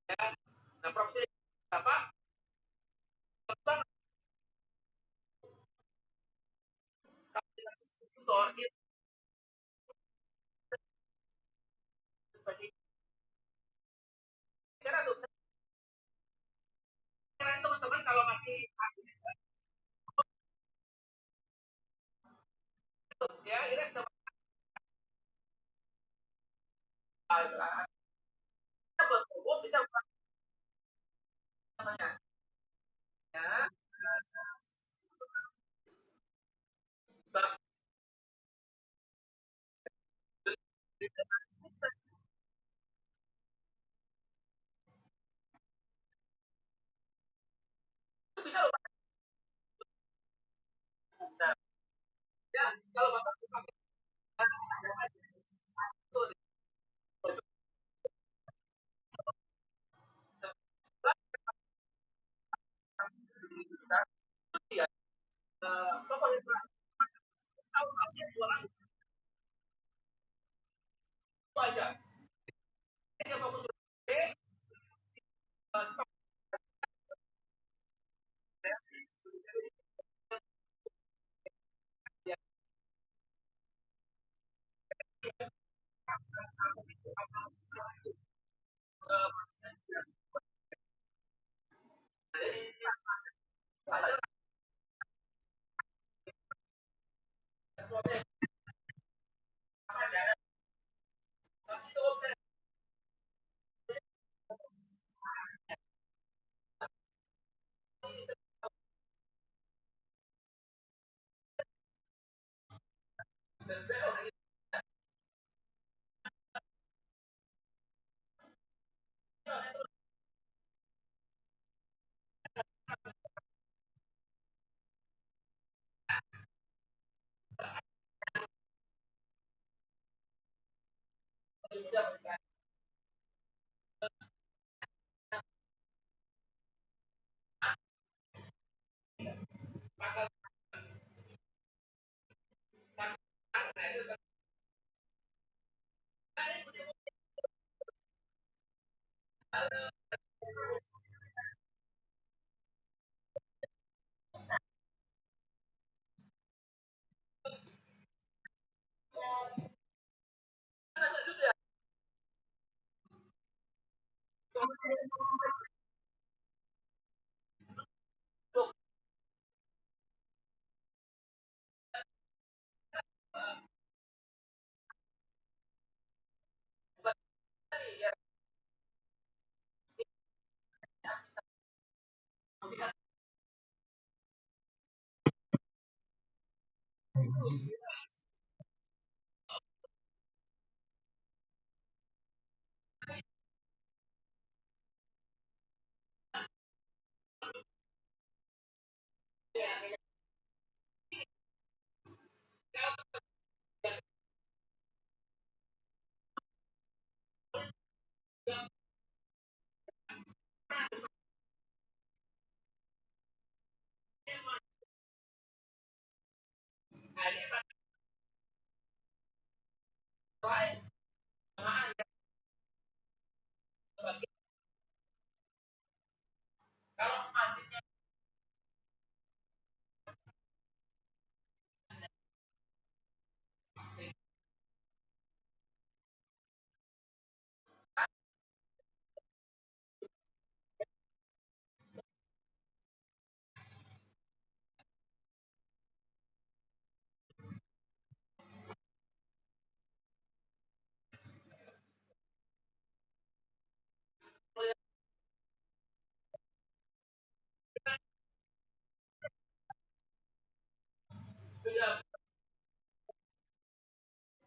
ya. Nah, profit berapa? Itu kira tuh teman-teman kalau masih ya ini bisa ya. Bisa loh. Ya, kalau Bapak ya, Bapak tahu jualan itu aja. Ini Bapak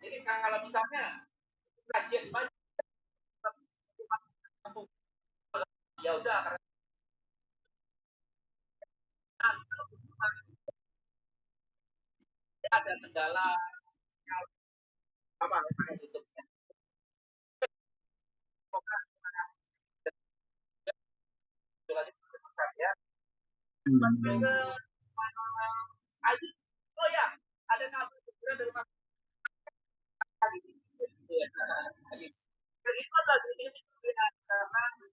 Jadi kalau misalnya kajian ya udah karena ada kendala apa itu ya. Oh ya, ada kabar gembira dari Mas Adi. Itu tadi ini karena kami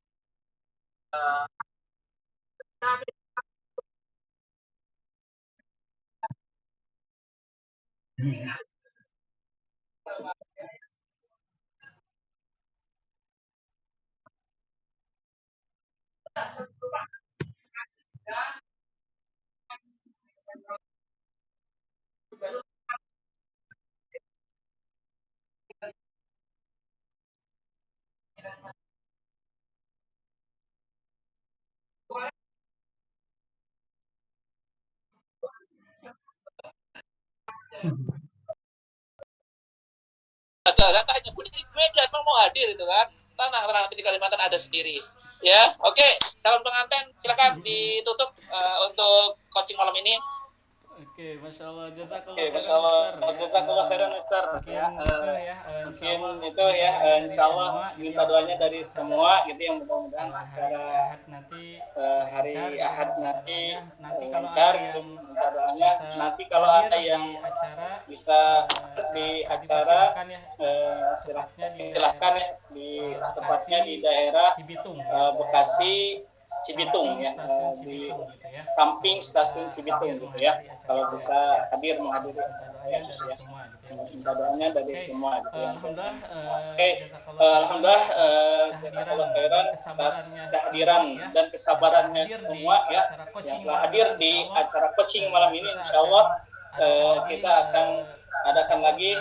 katanya gue di Medan mau hadir itu kan, tenang di Kalimantan ada sendiri ya. Oke, calon pengantin silakan ditutup untuk coaching malam ini. Oke, masya Allah, jazakallah khairan Mister. Mungkin itu ya, insya Allah minta doanya dari semua gitu yang mudah-mudahan acara hari Ahad nanti lancar. Minta doanya nanti kalau ada yang bisa di acara silahkan ya di tepatnya di daerah Bekasi Cibitung ya, di samping stasiun Cibitung gitu ya. Kalau bisa menghadiri ya, minta doanya dari semua gitu ya. Oke, alhamdulillah jazakallahu khairan atas kehadiran dan kesabarannya semua ya yang telah hadir di acara coaching malam ini. Insyaallah kita akan adakan lagi